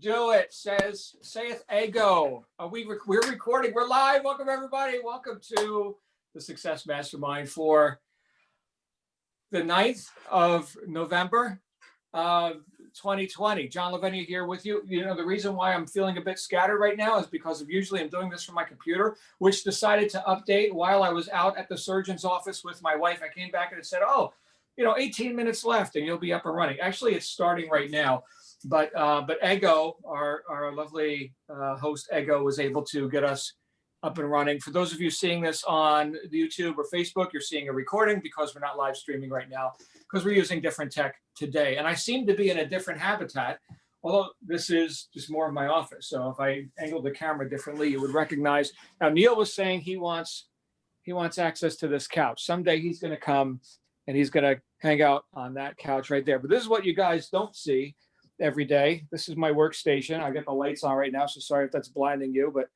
Do it, saith ego. We're recording. We're live. Welcome, everybody. Welcome to the Success Mastermind for the 9th of November, 2020. John Lavenia here with you. You know, the reason why I'm feeling a bit scattered right now is because of usually I'm doing this from my computer, which decided to update while I was out at the surgeon's office with my wife. I came back and it said, 18 minutes left and you'll be up and running. Actually, it's starting right now. But Ego, our lovely host Ego, was able to get us up and running. For those of you seeing this on YouTube or Facebook, you're seeing a recording because we're not live streaming right now because we're using different tech today. And I seem to be in a different habitat, although this is just more of my office. So if I angled the camera differently, you would recognize. Now, Neil was saying he wants access to this couch. Someday he's going to come and he's going to hang out on that couch right there. But this is what you guys don't see every day. This is my workstation. I got the lights on right now, so sorry if that's blinding you, but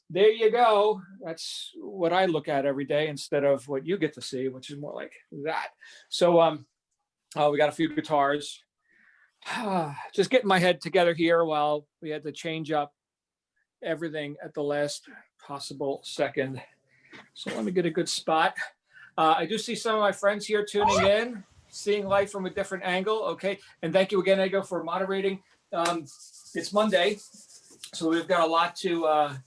there you go. That's what I look at every day instead of what you get to see, which is more like that. So we got a few guitars. Just getting my head together here while we had to change up everything at the last possible second. So let me get a good spot. I do see some of my friends here tuning in, seeing life from a different angle. Okay. And thank you again, Ego, for moderating. It's Monday, so we've got a lot to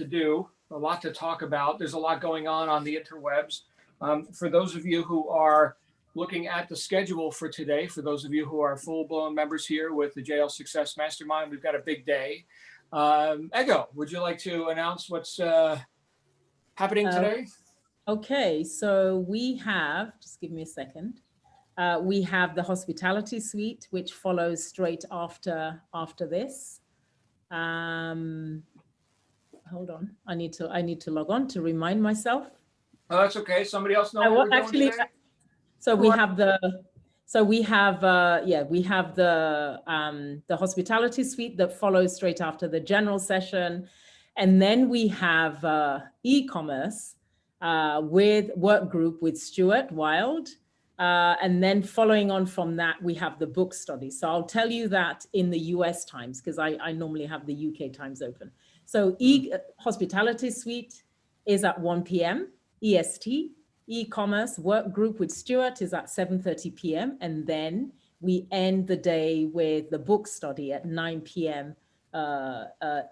do, a lot to talk about. There's a lot going on the interwebs. For those of you who are looking at the schedule for today, for those of you who are full-blown members here with the JL Success Mastermind, we've got a big day. Ego, would you like to announce what's happening today? Okay, so we have, just give me a second. We have the hospitality suite, which follows straight after this. Hold on, I need to log on to remind myself. Oh, that's okay. Somebody else know what we're doing today? So we have the hospitality suite that follows straight after the general session, and then we have e-commerce with work group with Stuart Wild. And then following on from that, we have the book study. So I'll tell you that in the US times, because I normally have the UK times open. So hospitality suite is at 1 p.m. EST. E-commerce work group with Stuart is at 7:30 p.m. And then we end the day with the book study at 9 p.m.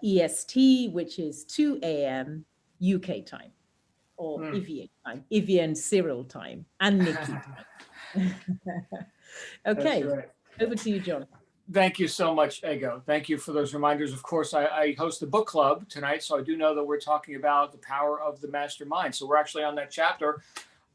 EST, which is 2 a.m. UK time, or Evian Cyril time, and Nikki time. Okay, right. Over to you, John. Thank you so much, Ego. Thank you for those reminders. Of course, I host a book club tonight, so I do know that we're talking about the power of the mastermind. So we're actually on that chapter,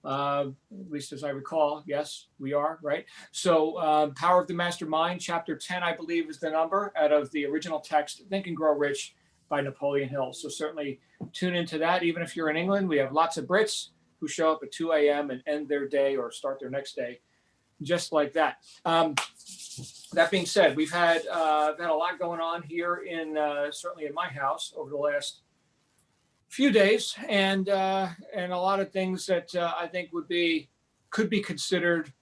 at least as I recall. Yes, we are, right? So Power of the Mastermind, chapter 10, I believe, is the number out of the original text, Think and Grow Rich by Napoleon Hill. So certainly tune into that. Even if you're in England, we have lots of Brits who show up at 2 a.m. and end their day or start their next day just like that. That being said, we've had a lot going on here certainly in my house over the last few days, and a lot of things that I think could be considered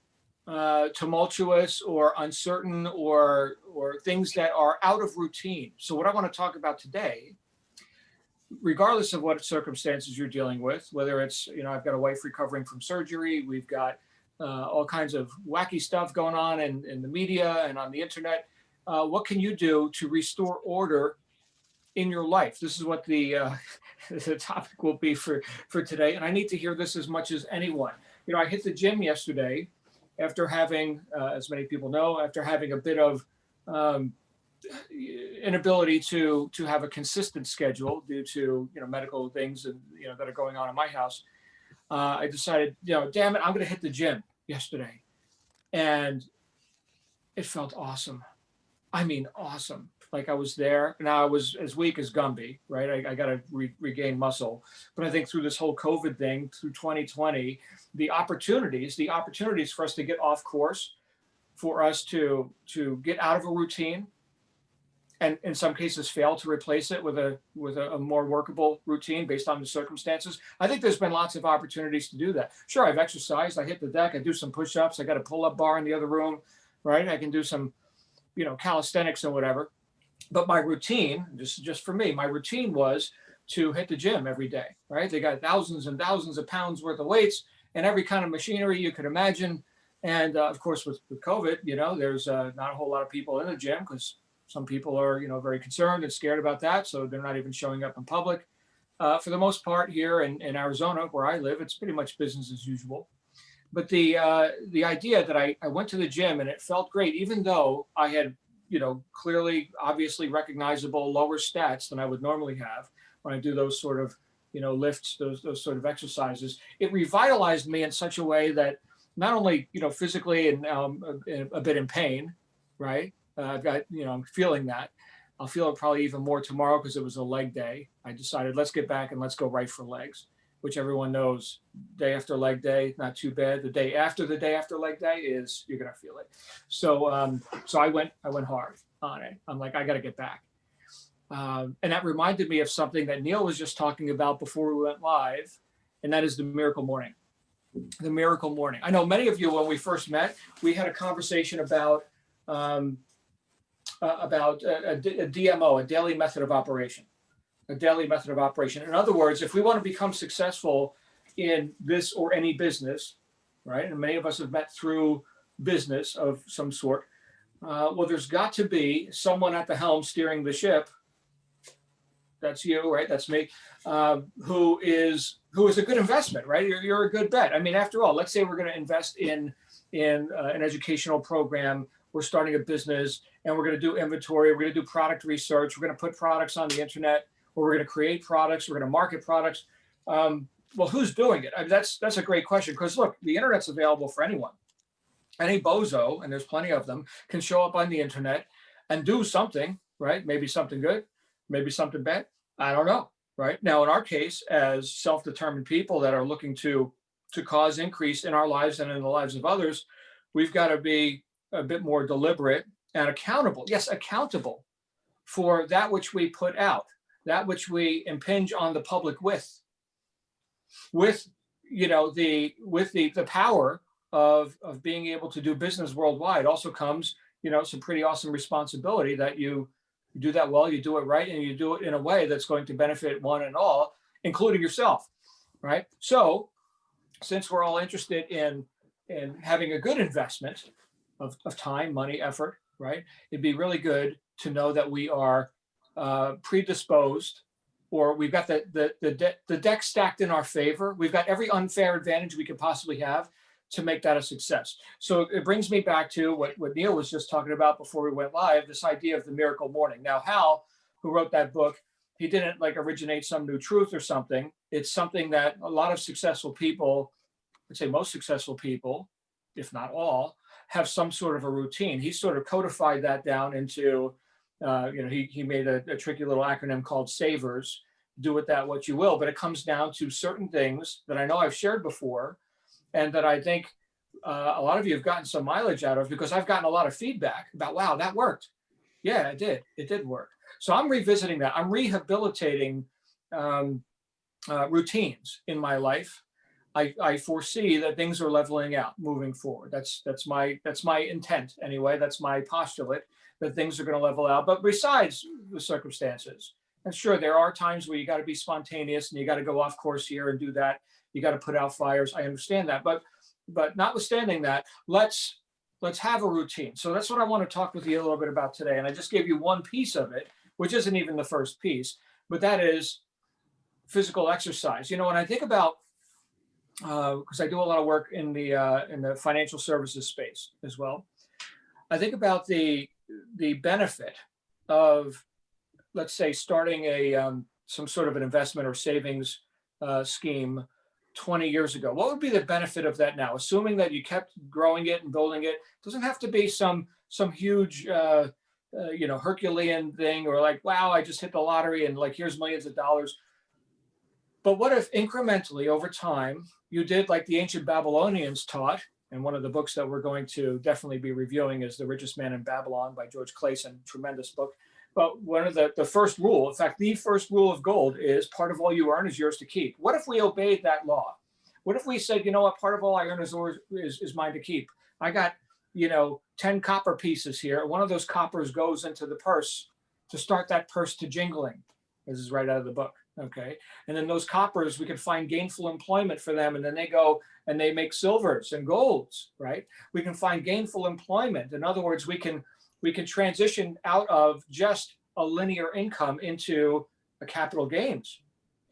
tumultuous or uncertain or things that are out of routine. So what I want to talk about today, regardless of what circumstances you're dealing with, whether it's, I've got a wife recovering from surgery, we've got all kinds of wacky stuff going on in the media and on the internet. What can you do to restore order in your life? This is what the topic will be for today. And I need to hear this as much as anyone. I hit the gym yesterday after having, as many people know, after having a bit of inability to have a consistent schedule due to medical things and that are going on in my house. I decided, damn it, I'm going to hit the gym yesterday. And it felt awesome. I mean, awesome. Like I was there. Now I was as weak as Gumby, right? I got to regain muscle. But I think through this whole COVID thing, through 2020, the opportunities for us to get off course, for us to get out of a routine, and in some cases fail to replace it with a more workable routine based on the circumstances. I think there's been lots of opportunities to do that. Sure, I've exercised, I hit the deck, I do some push-ups, I got a pull-up bar in the other room, right? I can do some calisthenics and whatever. But my routine, just for me, my routine was to hit the gym every day, right? They got thousands and thousands of pounds worth of weights and every kind of machinery you could imagine. And of course, with COVID, there's not a whole lot of people in the gym because some people are, very concerned and scared about that. So they're not even showing up in public. For the most part here in Arizona, where I live, it's pretty much business as usual. But the idea that I went to the gym and it felt great, even though I had, clearly, obviously recognizable lower stats than I would normally have when I do those sort of, lifts, those sort of exercises. It revitalized me in such a way that not only, physically and a bit in pain, right? I've got, I'm feeling that. I'll feel it probably even more tomorrow because it was a leg day. I decided let's get back and let's go right for legs, which everyone knows day after leg day, not too bad. The day after leg day is you're gonna feel it. So so I went hard on it. I'm like, I got to get back. And that reminded me of something that Neil was just talking about before we went live, and that is the miracle morning. The miracle morning. I know many of you, when we first met, we had a conversation about a DMO, a daily method of operation. A daily method of operation. In other words, if we want to become successful in this or any business, right? And many of us have met through business of some sort. Well, there's got to be someone at the helm steering the ship. That's you, right? That's me. Who is a good investment, right? You're a good bet. I mean, after all, let's say we're going to invest in an educational program. We're starting a business, and we're going to do inventory. We're going to do product research. We're going to put products on the internet, or we're going to create products. We're going to market products. Well, who's doing it? I mean, that's a great question because look, the internet's available for anyone. Any bozo, and there's plenty of them, can show up on the internet and do something, right? Maybe something good, maybe something bad. I don't know, right? Now, in our case, as self-determined people that are looking to cause increase in our lives and in the lives of others, we've got to be a bit more deliberate and accountable. Yes, accountable for that which we put out, that which we impinge on the public with the power of being able to do business worldwide also comes, some pretty awesome responsibility that you do that well, you do it right, and you do it in a way that's going to benefit one and all, including yourself, right? So since we're all interested in having a good investment of time, money, effort, right? It'd be really good to know that we are predisposed, or we've got the deck stacked in our favor. We've got every unfair advantage we could possibly have to make that a success. So it brings me back to what Neil was just talking about before we went live, this idea of the miracle morning. Now, Hal, who wrote that book, he didn't originate some new truth or something. It's something that a lot of successful people, I'd say most successful people, if not all, have some sort of a routine. He sort of codified that down into, he made a tricky little acronym called SAVERS, do with that what you will, but it comes down to certain things that I know I've shared before, and that I think a lot of you have gotten some mileage out of, because I've gotten a lot of feedback about, wow, that worked. Yeah, it did. It did work. So I'm revisiting that. I'm rehabilitating routines in my life. I foresee that things are leveling out moving forward. That's my intent anyway. That's my postulate, that things are going to level out. But besides the circumstances, and sure, there are times where you got to be spontaneous and you got to go off course here and do that. You got to put out fires. I understand that, but notwithstanding that, let's have a routine. So that's what I want to talk with you a little bit about today. And I just gave you one piece of it, which isn't even the first piece, but that is physical exercise. When I think about, because I do a lot of work in the financial services space as well, I think about the benefit of, let's say, starting some sort of an investment or savings scheme 20 years ago. What would be the benefit of that now? Assuming that you kept growing it and building it, it doesn't have to be some huge, Herculean thing, or like, wow, I just hit the lottery and here's millions of dollars. But what if incrementally over time, you did like the ancient Babylonians taught, and one of the books that we're going to definitely be reviewing is The Richest Man in Babylon by George Clayson, tremendous book. But one of the first rule, in fact, the first rule of gold is part of all you earn is yours to keep. What if we obeyed that law? What if we said, you know what, part of all I earn is mine to keep? I got 10 copper pieces here. One of those coppers goes into the purse to start that purse to jingling. This is right out of the book. Okay. And then those coppers, we can find gainful employment for them. And then they go and they make silvers and golds, right? We can find gainful employment. In other words, we can transition out of just a linear income into a capital gains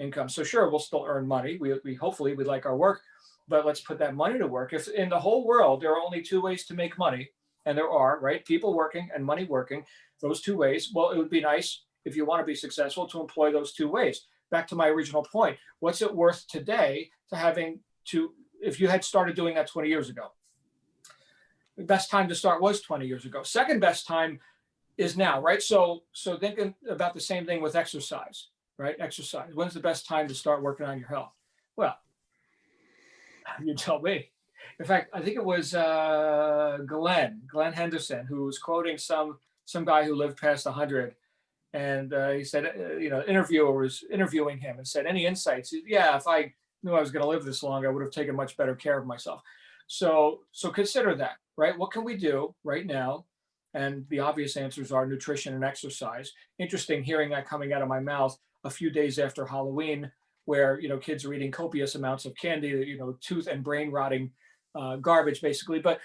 income. So sure, we'll still earn money. We hopefully we like our work, but let's put that money to work. If in the whole world, there are only two ways to make money, and there are, right? People working and money working, those two ways. Well, it would be nice if you want to be successful to employ those two ways. Back to my original point, what's it worth today if you had started doing that 20 years ago? The best time to start was 20 years ago. Second best time is now, right? So thinking about the same thing with exercise, right? Exercise. When's the best time to start working on your health? Well, you tell me. In fact, I think it was Glenn Henderson, who was quoting some guy who lived past 100. And he said, interviewer was interviewing him and said, any insights? Yeah, if I knew I was going to live this long, I would have taken much better care of myself. So consider that, right? What can we do right now? And the obvious answers are nutrition and exercise. Interesting hearing that coming out of my mouth a few days after Halloween, where kids are eating copious amounts of candy, tooth and brain rotting garbage, basically. But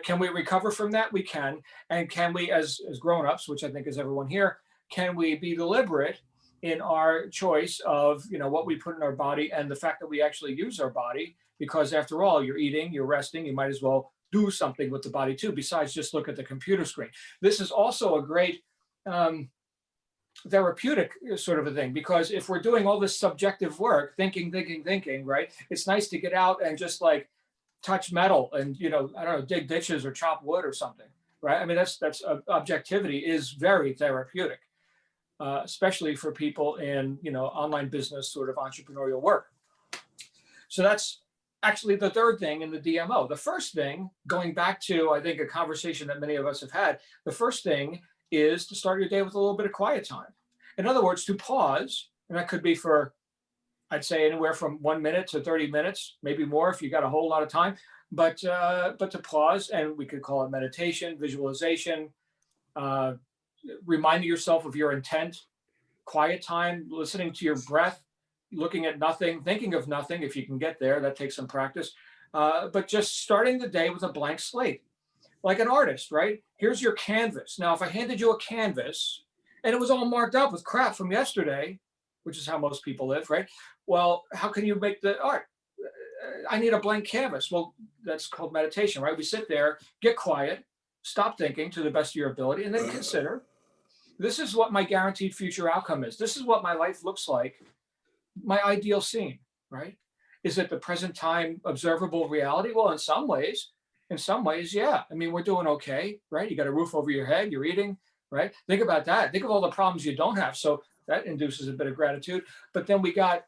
can we recover from that? We can. And can we, as grown-ups, which I think is everyone here, can we be deliberate in our choice of what we put in our body and the fact that we actually use our body? Because after all, you're eating, you're resting, you might as well do something with the body too, besides just look at the computer screen. This is also a great therapeutic sort of a thing, because if we're doing all this subjective work, thinking, right? It's nice to get out and just like touch metal and, I don't know, dig ditches or chop wood or something, right? I mean, that's objectivity is very therapeutic, especially for people in, online business sort of entrepreneurial work. So that's actually the third thing in the DMO. The first thing, going back to, I think, a conversation that many of us have had, the first thing is to start your day with a little bit of quiet time. In other words, to pause, and that could be for, I'd say, anywhere from 1 minute to 30 minutes, maybe more if you got a whole lot of time, but to pause, and we could call it meditation, visualization, reminding yourself of your intent, quiet time, listening to your breath, looking at nothing, thinking of nothing, if you can get there. That takes some practice. But just starting the day with a blank slate, like an artist, right? Here's your canvas. Now, if I handed you a canvas and it was all marked up with crap from yesterday, which is how most people live, right? Well, how can you make the art? I need a blank canvas. Well, that's called meditation, right? We sit there, get quiet, stop thinking to the best of your ability, and then consider, this is what my guaranteed future outcome is. This is what my life looks like. My ideal scene, right? Is it the present time observable reality? Well, in some ways, yeah. I mean, we're doing okay, right? You got a roof over your head, you're eating, right? Think about that. Think of all the problems you don't have. So that induces a bit of gratitude. But then we've got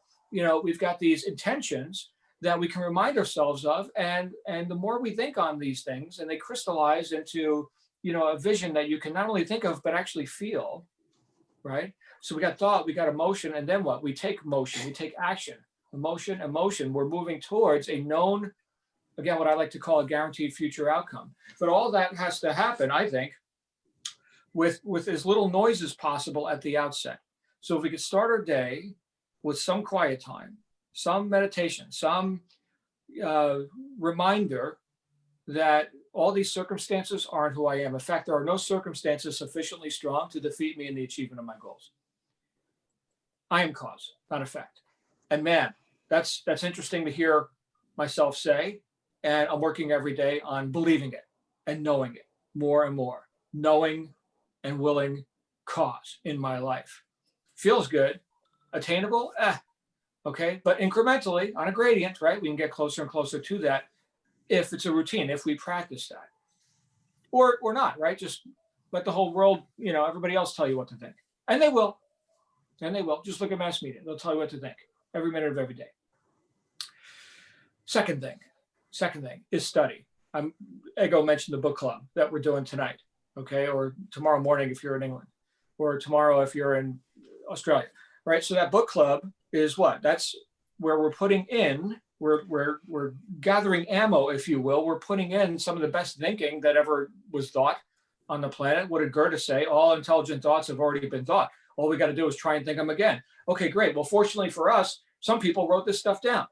these intentions that we can remind ourselves of. And the more we think on these things, and they crystallize into, a vision that you can not only think of, but actually feel, right? So we got thought, we got emotion, and then what? We take motion, we take action. Emotion, we're moving towards a known, again, what I like to call a guaranteed future outcome. But all that has to happen, I think, with as little noise as possible at the outset. So if we could start our day with some quiet time, some meditation, some reminder that all these circumstances aren't who I am. In fact, there are no circumstances sufficiently strong to defeat me in the achievement of my goals. I am cause, not effect. And man, that's interesting to hear myself say. And I'm working every day on believing it and knowing it more and more. Knowing and willing cause in my life. Feels good. Attainable? Okay. But incrementally on a gradient, right? We can get closer and closer to that if it's a routine, if we practice that. Or not, right? Just let the whole world, everybody else tell you what to think. And they will. Just look at mass media. They'll tell you what to think every minute of every day. Second thing is study. Ego mentioned the book club that we're doing tonight, okay? Or tomorrow morning if you're in England, or tomorrow if you're in Australia, right? So that book club is what? That's where we're putting in we're gathering ammo, if you will. We're putting in some of the best thinking that ever was thought on the planet. What did Goethe say? All intelligent thoughts have already been thought. All we got to do is try and think them again. Okay, great. Well, fortunately for us, some people wrote this stuff down.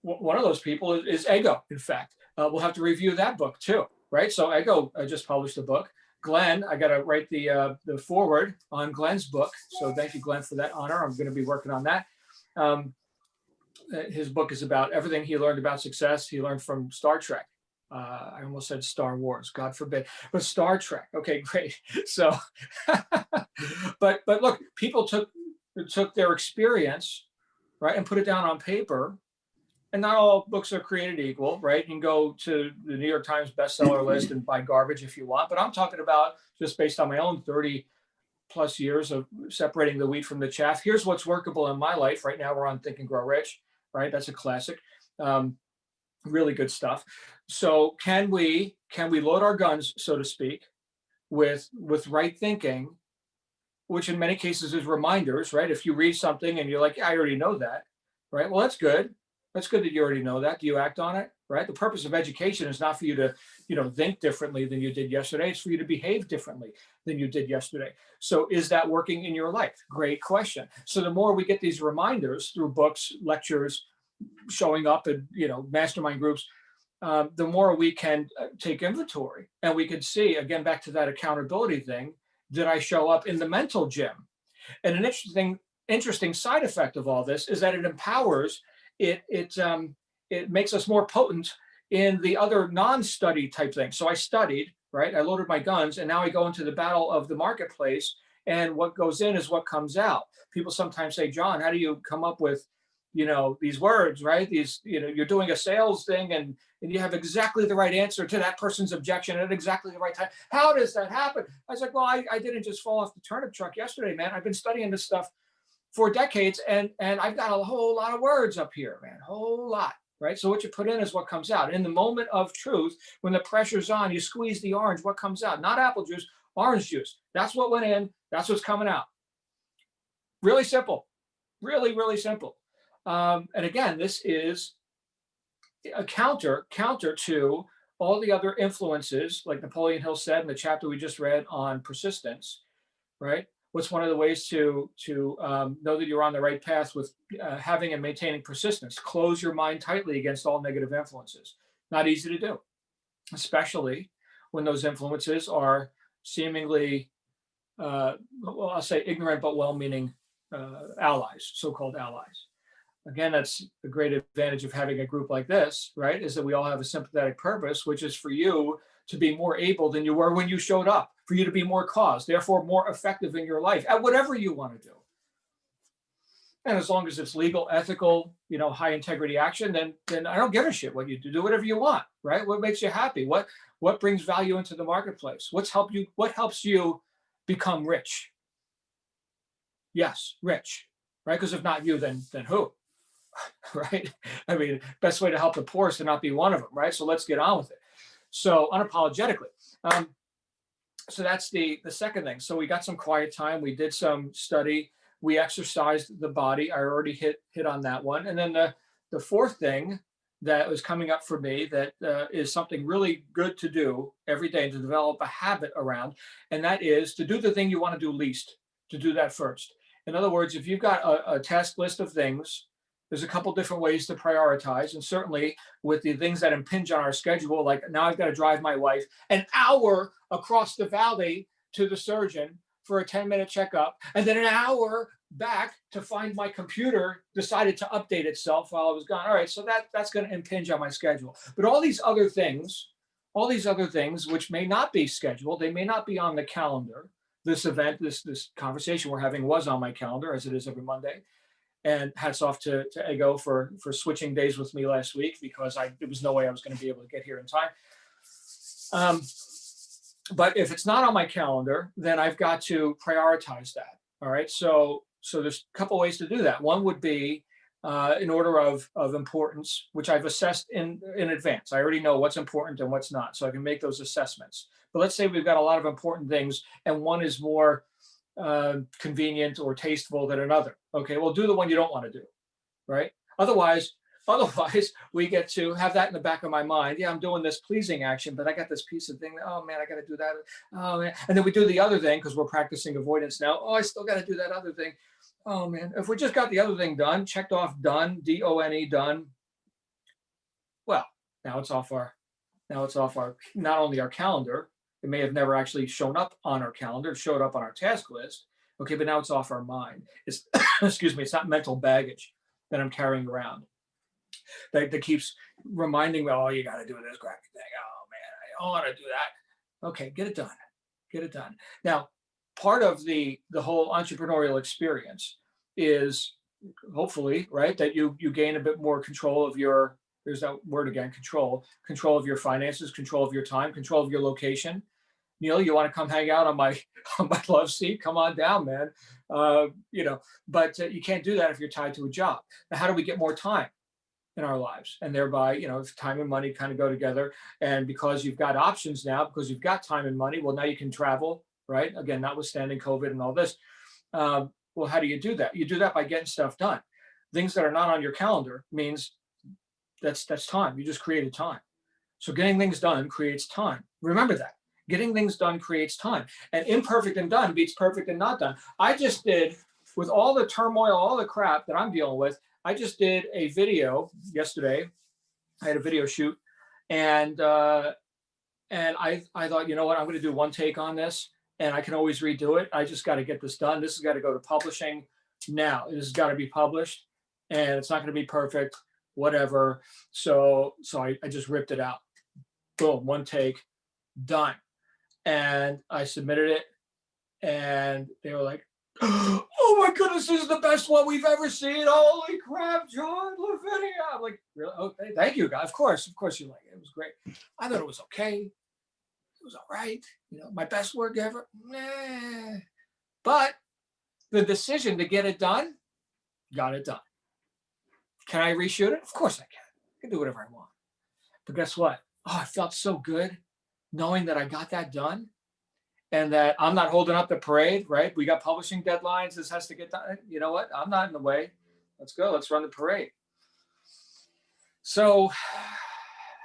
One of those people is Ego, in fact. We'll have to review that book too, right? So Ego just published a book. Glenn, I got to write the foreword on Glenn's book. So thank you, Glenn, for that honor. I'm going to be working on that. His book is about everything he learned about success. He learned from Star Trek. I almost said Star Wars, God forbid, but Star Trek. Okay, great. So, but look, people took their experience, right, and put it down on paper. And not all books are created equal, right? You can go to the New York Times bestseller list and buy garbage if you want. But I'm talking about just based on my own 30 plus years of separating the wheat from the chaff. Here's what's workable in my life. Right now, we're on Think and Grow Rich, right? That's a classic. Really good stuff. So can we load our guns, so to speak, with right thinking, which in many cases is reminders, right? If you read something and you're like, yeah, I already know that, right? Well, that's good. That's good that you already know that. Do you act on it, right? The purpose of education is not for you to, think differently than you did yesterday. It's for you to behave differently than you did yesterday. So is that working in your life? Great question. So the more we get these reminders through books, lectures, showing up at, mastermind groups, the more we can take inventory, and we can see, again, back to that accountability thing, did I show up in the mental gym? And an interesting side effect of all this is that it empowers, it makes us more potent in the other non-study type things. So I studied, right? I loaded my guns, and now I go into the battle of the marketplace, and what goes in is what comes out. People sometimes say, John, how do you come up with, these words, right? These, you're doing a sales thing, and you have exactly the right answer to that person's objection at exactly the right time. How does that happen? I was like, well, I didn't just fall off the turnip truck yesterday, man. I've been studying this stuff for decades, and I've got a whole lot of words up here, man, whole lot, right? So what you put in is what comes out. In the moment of truth, when the pressure's on, you squeeze the orange, what comes out? Not apple juice, orange juice. That's what went in, that's what's coming out. Really simple, really, really simple. And again, this is a counter to all the other influences, like Napoleon Hill said in the chapter we just read on persistence, right? What's one of the ways to know that you're on the right path with having and maintaining persistence? Close your mind tightly against all negative influences. Not easy to do, especially when those influences are seemingly, I'll say ignorant but well-meaning allies, so-called allies. Again, that's the great advantage of having a group like this, right? Is that we all have a sympathetic purpose, which is for you to be more able than you were when you showed up, for you to be more cause, therefore more effective in your life at whatever you want to do. And as long as it's legal, ethical, high integrity action, then I don't give a shit what you do. Do whatever you want, right? What makes you happy? What brings value into the marketplace? What helps you become rich? Yes, rich, right? Because if not you, then who? Right? I mean, best way to help the poor is to not be one of them, right? So let's get on with it. So unapologetically. So that's the second thing. So we got some quiet time. We did some study. We exercised the body. I already hit on that one. And then the fourth thing that was coming up for me that is something really good to do every day, to develop a habit around, and that is to do the thing you want to do least, to do that first. In other words, if you've got a task list of things, there's a couple different ways to prioritize. And certainly with the things that impinge on our schedule, like now I've got to drive my wife an hour across the valley to the surgeon for a 10-minute checkup, and then an hour back to find my computer decided to update itself while I was gone. All right, so that's going to impinge on my schedule. But all these other things, which may not be scheduled, they may not be on the calendar. This event, this conversation we're having was on my calendar, as it is every Monday. And hats off to Ego for switching days with me last week, because there was no way I was going to be able to get here in time. But if it's not on my calendar, then I've got to prioritize that. All right. So there's a couple ways to do that. One would be in order of importance, which I've assessed in advance. I already know what's important and what's not, so I can make those assessments. But let's say we've got a lot of important things, and one is more convenient or tasteful than another. Okay, well, do the one you don't want to do, right? Otherwise, Otherwise, we get to have that in the back of my mind. Yeah, I'm doing this pleasing action, but I got this piece of thing. Oh man, I got to do that. Oh man. And then we do the other thing because we're practicing avoidance now. Oh, I still got to do that other thing. Oh man, if we just got the other thing done, checked off, done, DONE, done. Well, now it's off our, not only our calendar. It may have never actually shown up on our calendar, showed up on our task list. Okay, but now it's off our mind. It's excuse me, it's not mental baggage that I'm carrying around that keeps reminding me, oh, you got to do this crappy thing. Oh man, I don't want to do that. Okay, get it done. Get it done. Now, part of the whole entrepreneurial experience is hopefully, right, that you gain a bit more control of your, there's that word again, control of your finances, control of your time, control of your location. Neil, you want to come hang out on my love seat? Come on down, man. But you can't do that if you're tied to a job. Now, how do we get more time in our lives? And thereby, time and money kind of go together. And because you've got options now, because you've got time and money, well, now you can travel, right? Again, notwithstanding COVID and all this. Well, how do you do that? You do that by getting stuff done. Things that are not on your calendar means that's time. You just created time. So getting things done creates time. Remember that. Getting things done creates time. And imperfect and done beats perfect and not done. I just did, with all the turmoil, all the crap that I'm dealing with, I just did a video yesterday. I had a video shoot, and I thought, you know what, I'm going to do one take on this, and I can always redo it. I just got to get this done. This has got to go to publishing now. This has got to be published, and it's not going to be perfect, whatever. So I just ripped it out. Boom, one take, done. And I submitted it, and they were like, oh my goodness, this is the best one we've ever seen. Holy crap, John, Lavenia. I'm like, really? Oh, thank you, guys. Of course you like it. It was great. I thought it was okay. It was all right. My best work ever. Nah. But the decision to get it done, got it done. Can I reshoot it? Of course I can. I can do whatever I want. But guess what? Oh, it felt so good knowing that I got that done. And that I'm not holding up the parade, right? We got publishing deadlines. This has to get done. You know what? I'm not in the way. Let's go. Let's run the parade. So,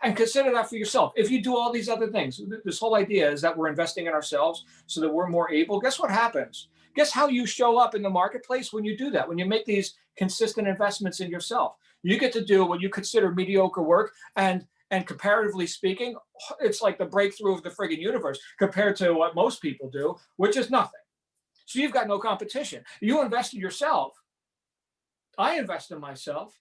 and consider that for yourself. If you do all these other things, this whole idea is that we're investing in ourselves so that we're more able. Guess what happens? Guess how you show up in the marketplace when you do that, when you make these consistent investments in yourself. You get to do what you consider mediocre work, and comparatively speaking, it's like the breakthrough of the friggin' universe compared to what most people do, which is nothing. So you've got no competition. You invest in yourself. I invest in myself,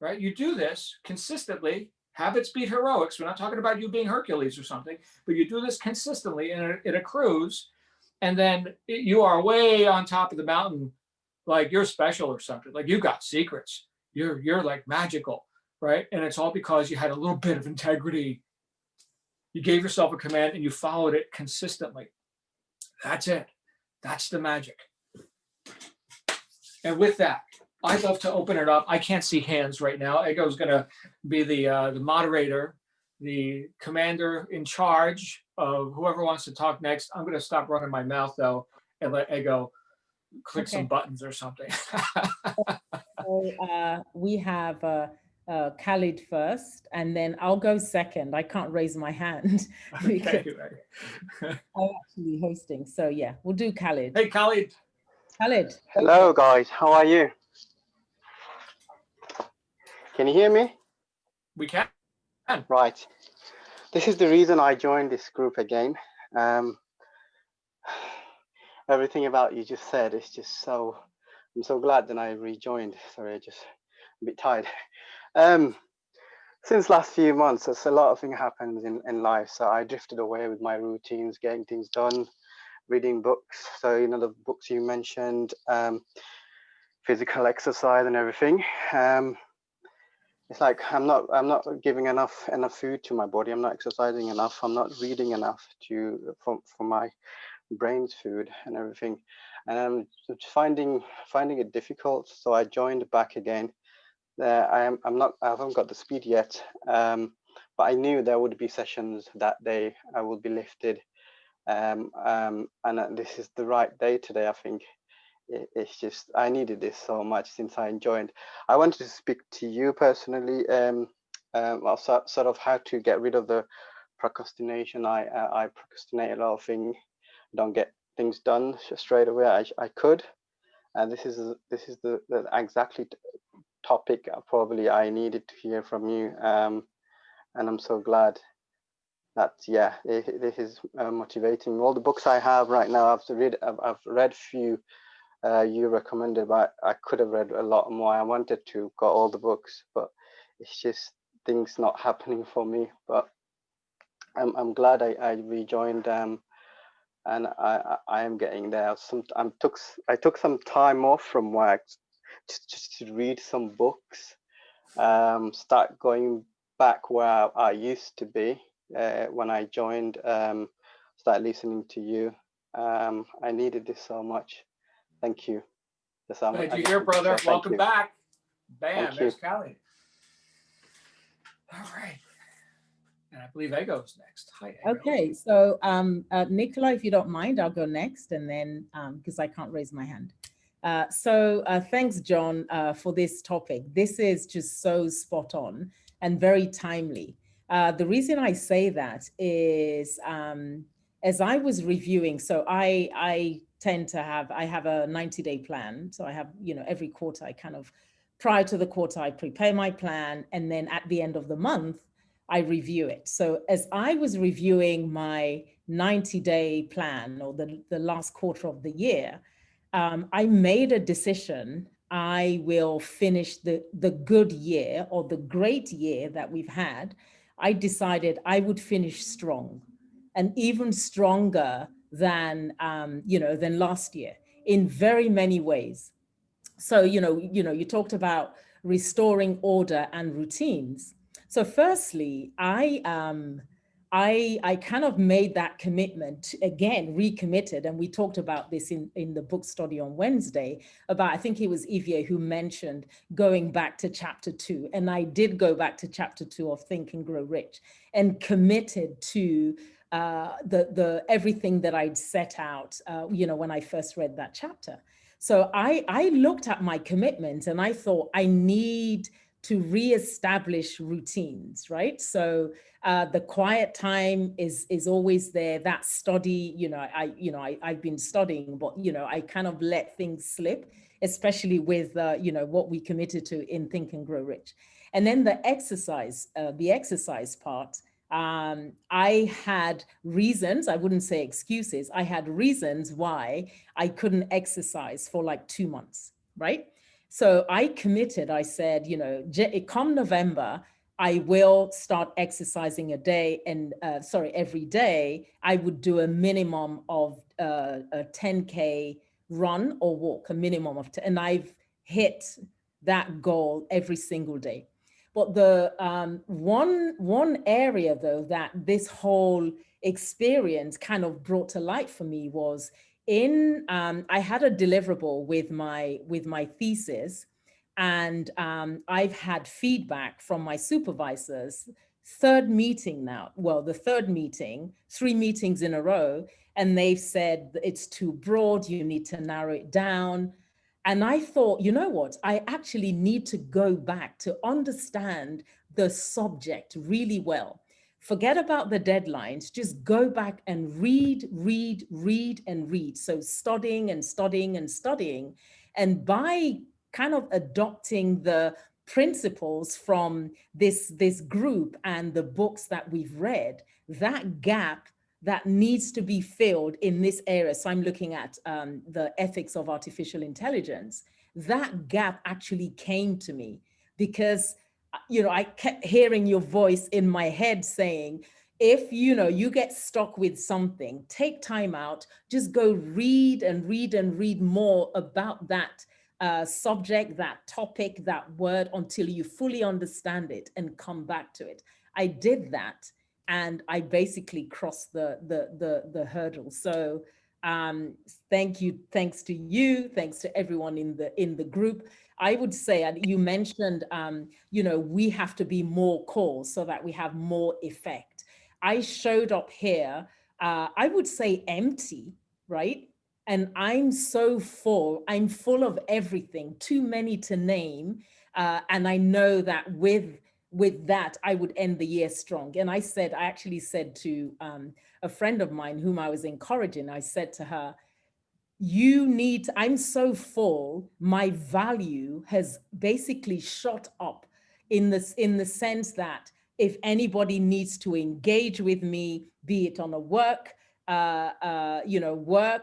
right? You do this consistently. Habits beat heroics. We're not talking about you being Hercules or something, but you do this consistently, and it accrues. And then you are way on top of the mountain, like you're special or something. Like you got secrets. You're like magical. Right? And it's all because you had a little bit of integrity. You gave yourself a command and you followed it consistently. That's it. That's the magic. And with that, I'd love to open it up. I can't see hands right now. Ego's going to be the moderator, the commander in charge of whoever wants to talk next. I'm going to stop running my mouth, though, and let Ego click some buttons or something. So we have Khalid first, and then I'll go second. I can't raise my hand because I'm actually hosting. So yeah, we'll do Khalid. Hey, Khalid. Khalid. Hello, guys. How are you? Can you hear me? We can. Right. This is the reason I joined this group again. Everything about you just said is just so. I'm so glad that I rejoined. Sorry, I just a bit tired. Since last few months, there's a lot of things happened in life. So I drifted away with my routines, getting things done, reading books. So the books you mentioned, physical exercise and everything. It's like I'm not giving enough food to my body. I'm not exercising enough. I'm not reading enough for my brain's food and everything. And I'm just finding it difficult. So I joined back again. I haven't got the speed yet, but I knew there would be sessions that day. I will be lifted, and this is the right day today. I think it's just, I needed this so much since I joined. I wanted to speak to you personally, well, sort of how to get rid of the procrastination. I procrastinate a lot of things, don't get things done straight away. I could, and this is the exactly topic probably I needed to hear from you. And I'm so glad that, yeah, this is motivating. All the books I have right now, I've read few you recommended, but I could have read a lot more. I wanted to got all the books, but it's just things not happening for me. But I'm glad I rejoined, and I am getting there. I took some time off from work just to read some books, start going back where I used to be when I joined, start listening to you. I needed this so much. Thank you. Glad I you're just here, want to say brother. thank Welcome you. back. Bam, Thank you. there's Callie. All right. And I believe Ego's next. Hi, Ego. Okay, so Nicola, if you don't mind, I'll go next, and then because I can't raise my hand. Thanks, John, for this topic. This is just so spot on and very timely. The reason I say that is as I was reviewing, so I tend to have, I have a 90-day plan. So I have, every quarter I kind of, prior to the quarter, I prepare my plan. And then at the end of the month, I review it. So as I was reviewing my 90-day plan, or the last quarter of the year, I made a decision. I will finish the good year, or the great year that we've had. I decided I would finish strong, and even stronger than than last year in very many ways. So you talked about restoring order and routines. So firstly, I kind of made that commitment, again, recommitted. And we talked about this in the book study on Wednesday about, I think it was Evie who mentioned going back to chapter 2. And I did go back to chapter 2 of Think and Grow Rich, and committed to the everything that I'd set out, when I first read that chapter. So I looked at my commitment and I thought, I need to reestablish routines, right? So the quiet time is always there. That study, I've been studying, but I kind of let things slip, especially with what we committed to in Think and Grow Rich. And then the exercise part. I had reasons, I wouldn't say excuses, I had reasons why I couldn't exercise for like 2 months, right? So I committed, I said, come November, I will start exercising every day. I would do a minimum of a 10K run or walk, a minimum of 10, and I've hit that goal every single day. But the one area though that this whole experience kind of brought to light for me was I had a deliverable with my thesis, and I've had feedback from my supervisors. Third meeting now, well, the third meeting, 3 meetings in a row, and they've said it's too broad, you need to narrow it down. And I thought, you know what, I actually need to go back to understand the subject really well. Forget about the deadlines, just go back and read, and read. So studying and studying and studying. And by kind of adopting the principles from this group and the books that we've read, that gap that needs to be filled in this area. So I'm looking at the ethics of artificial intelligence. That gap actually came to me because, I kept hearing your voice in my head saying, if, you get stuck with something, take time out, just go read and read and read more about that subject, that topic, that word, until you fully understand it and come back to it. I did that, and I basically crossed the hurdle. So thanks to you, thanks to everyone in the group. I would say, and you mentioned, we have to be more core so that we have more effect. I showed up here, I would say empty, right? And I'm so full. I'm full of everything, too many to name. And I know that with that, I would end the year strong. And I actually said to a friend of mine whom I was encouraging, I said to her, I'm so full, my value has basically shot up in the sense that if anybody needs to engage with me, be it on a work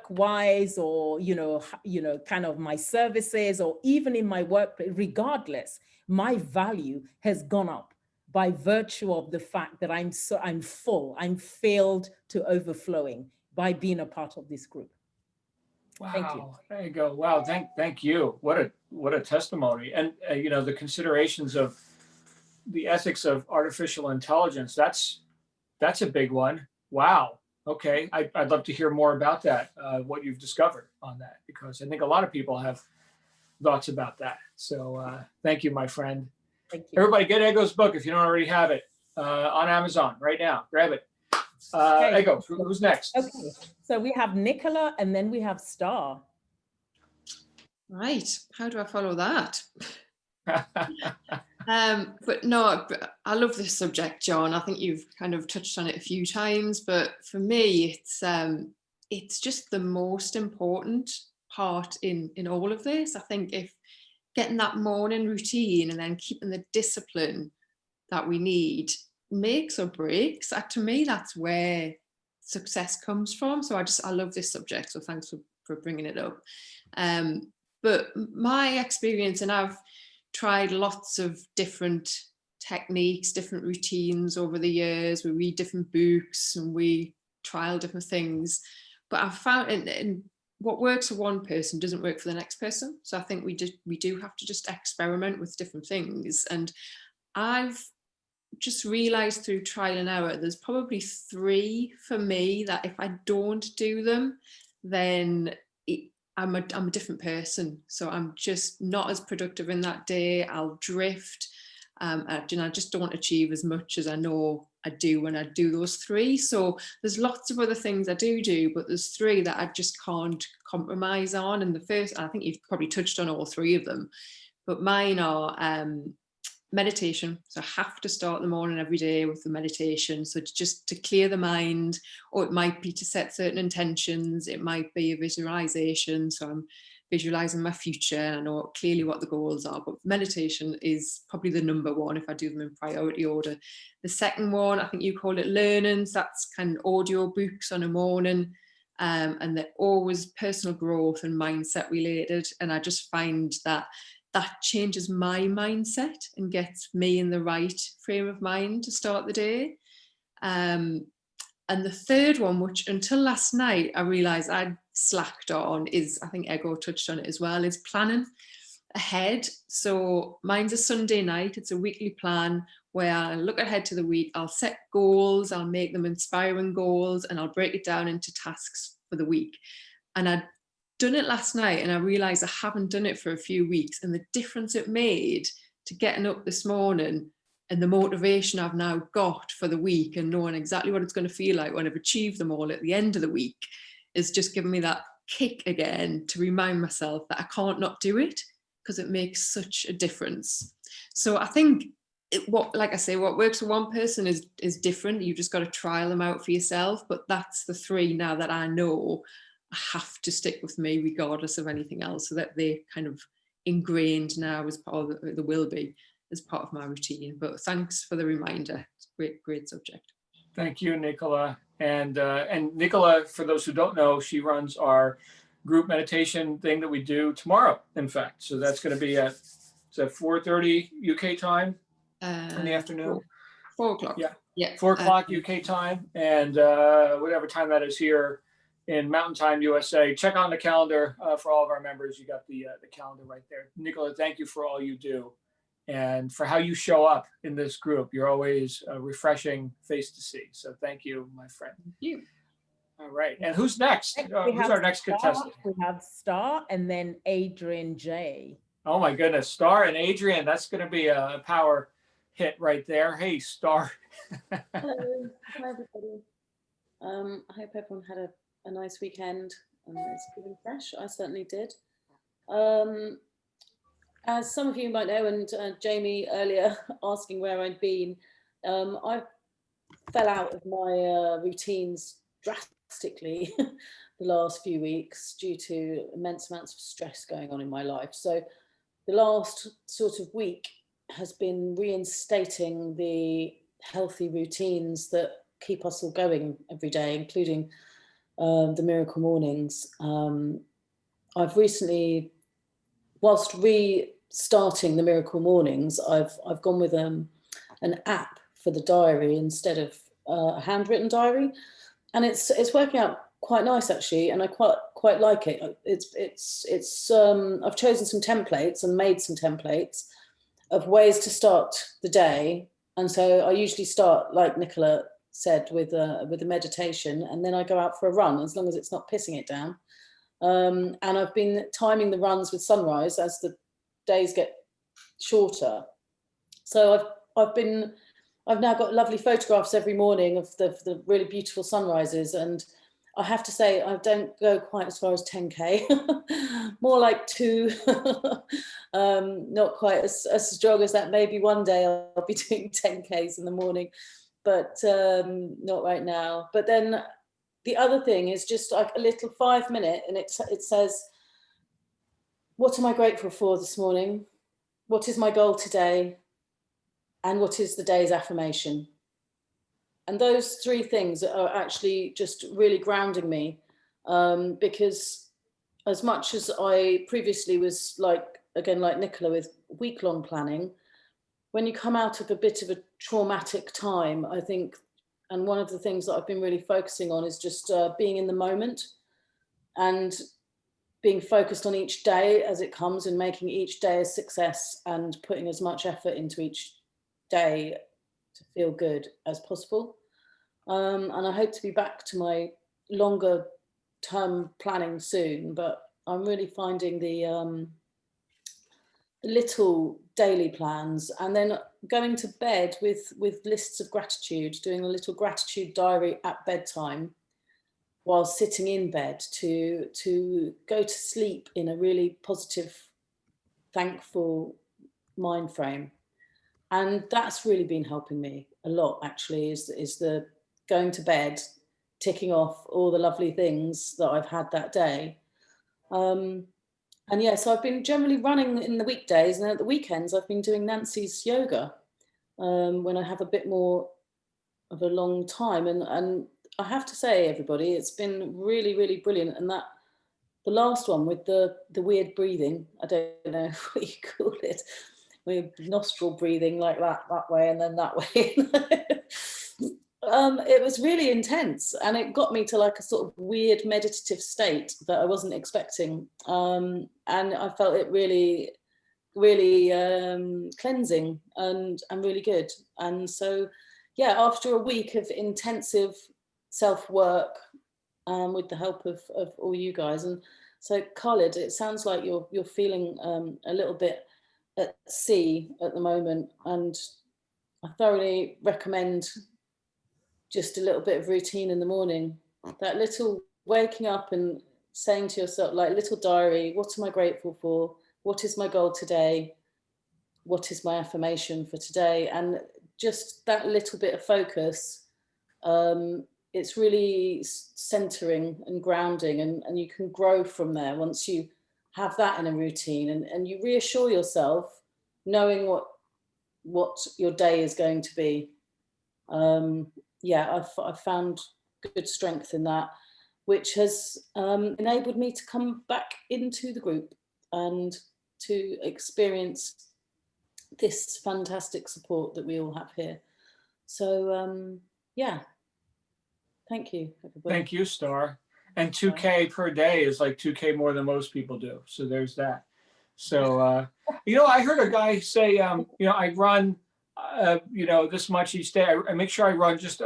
wise, or kind of my services, or even in my workplace, regardless, my value has gone up by virtue of the fact that I'm full, I'm filled to overflowing by being a part of this group. Thank you. Wow, there you go. Wow, thank you. What a testimony. And the considerations of the ethics of artificial intelligence, that's a big one. Wow. Okay, I'd love to hear more about that, what you've discovered on that, because I think a lot of people have thoughts about that. So thank you, my friend. Thank you. Everybody get Ego's book if you don't already have it, on Amazon right now. Grab it. Okay. Ego, who's next? Okay, so we have Nicola and then we have Star. Right, how do I follow that? But no, I love this subject, John. I think you've kind of touched on it a few times, but for me, it's just the most important part in all of this. I think if getting that morning routine and then keeping the discipline that we need makes or breaks, to me, that's where success comes from. So I love this subject. So thanks for bringing it up. But my experience, and I've tried lots of different techniques, different routines over the years. We read different books and we trial different things. But I've found, and what works for one person doesn't work for the next person. So I think we do have to just experiment with different things. And I've just realized through trial and error, there's probably 3 for me that if I don't do them, then I'm a different person. So I'm just not as productive in that day. I'll drift. I just don't achieve as much as I know I do when I do those 3. So there's lots of other things I do, but there's 3 that I just can't compromise on. And the first, I think you've probably touched on all 3 of them, but mine are meditation. So I have to start the morning every day with the meditation. So just to clear the mind, or it might be to set certain intentions. It might be a visualization. So I'm visualizing my future and I know clearly what the goals are, but meditation is probably the number 1 if I do them in priority order. The second one, I think you call it learning. So that's kind of audio books on a morning. And they're always personal growth and mindset related. And I just find that changes my mindset and gets me in the right frame of mind to start the day. And the third one, which until last night I realized I'd slacked on, is, I think Ego touched on it as well, is planning ahead. So mine's a Sunday night. It's a weekly plan where I look ahead to the week. I'll set goals, I'll make them inspiring goals, and I'll break it down into tasks for the week. And I'd done it last night and I realized I haven't done it for a few weeks, and the difference it made to getting up this morning and the motivation I've now got for the week and knowing exactly what it's going to feel like when I've achieved them all at the end of the week is just giving me that kick again to remind myself that I can't not do it, because it makes such a difference. So I think what works for one person is different. You've just got to trial them out for yourself, but that's the 3 now that I know have to stick with me regardless of anything else, so that they're kind of ingrained now as part of the will be as part of my routine. But thanks for the reminder. It's a great subject. Thank you, Nicola. And Nicola, for those who don't know, she runs our group meditation thing that we do tomorrow, in fact. So that's going to be at 4:30 UK time in the afternoon. 4 o'clock. Yeah. 4 o'clock UK time, and whatever time that is here in Mountain Time, USA. Check on the calendar for all of our members. You got the calendar right there. Nicola, thank you for all you do and for how you show up in this group. You're always a refreshing face to see. So thank you, my friend. Thank you. All right. And who's next? Who's our next contestant? We have Star and then Adrian J. Oh my goodness. Star and Adrian. That's going to be a power hit right there. Hey, Star. Hello. Hi, everybody. I hope everyone had a nice weekend. it's good and fresh. I certainly did. As some of you might know, and Jamie earlier asking where I'd been, I fell out of my routines drastically the last few weeks due to immense amounts of stress going on in my life. So the last sort of week has been reinstating the healthy routines that keep us all going every day, including the miracle mornings. I've recently, whilst restarting the miracle mornings, I've gone with an app for the diary instead of a handwritten diary, and it's working out quite nice actually, and I quite like it. I've chosen some templates and made some templates of ways to start the day, and so I usually start, like Nicola said, with a meditation, and then I go out for a run as long as it's not pissing it down. And I've been timing the runs with sunrise as the days get shorter. So I've now got lovely photographs every morning of the really beautiful sunrises, and I have to say I don't go quite as far as 10k, more like 2, not quite as strong as that. Maybe one day I'll be doing 10k's in the morning, but not right now. But then the other thing is just like a little 5-minute, and it says, what am I grateful for this morning? What is my goal today? And what is the day's affirmation? And those 3 things are actually just really grounding me, because as much as I previously was like Nicola with week-long planning, when you come out of a bit of a traumatic time, I think, and one of the things that I've been really focusing on is just being in the moment and being focused on each day as it comes and making each day a success and putting as much effort into each day to feel good as possible. And I hope to be back to my longer term planning soon, but I'm really finding the little daily plans, and then going to bed with lists of gratitude, doing a little gratitude diary at bedtime while sitting in bed to go to sleep in a really positive, thankful mind frame. And that's really been helping me a lot, actually, is the going to bed, ticking off all the lovely things that I've had that day. And yeah, so I've been generally running in the weekdays, and at the weekends I've been doing Nancy's yoga when I have a bit more of a long time. And I have to say, everybody, it's been really, really brilliant. And that the last one with the weird breathing, I don't know what you call it, with nostril breathing like that way and then that way. It was really intense, and it got me to like a sort of weird meditative state that I wasn't expecting. And I felt it really, really cleansing and really good. And so, yeah, after a week of intensive self-work with the help of all you guys. And so, Khalid, it sounds like you're feeling a little bit at sea at the moment, and I thoroughly recommend just a little bit of routine in the morning, that little waking up and saying to yourself, like little diary, what am I grateful for? What is my goal today? What is my affirmation for today? And just that little bit of focus, it's really centering and grounding, and you can grow from there once you have that in a routine, and you reassure yourself knowing what your day is going to be. Yeah, I've found good strength in that, which has enabled me to come back into the group and to experience this fantastic support that we all have here. So yeah, thank you, everybody. Thank you, Star. And 2K per day is like 2K more than most people do. So there's that. So, I heard a guy say, I run, this much each day. I make sure I run just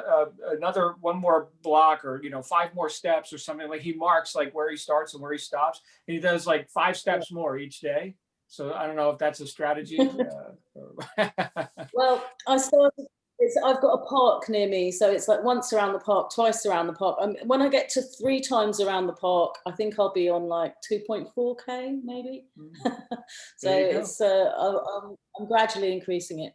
one more block, or, 5 more steps or something. Like he marks like where he starts and where he stops. And he does like 5 steps more each day. So I don't know if that's a strategy. Well, I I've got a park near me, so it's like once around the park, twice around the park. When I get to 3 times around the park, I think I'll be on like 2.4K maybe. So it's I'm gradually increasing it.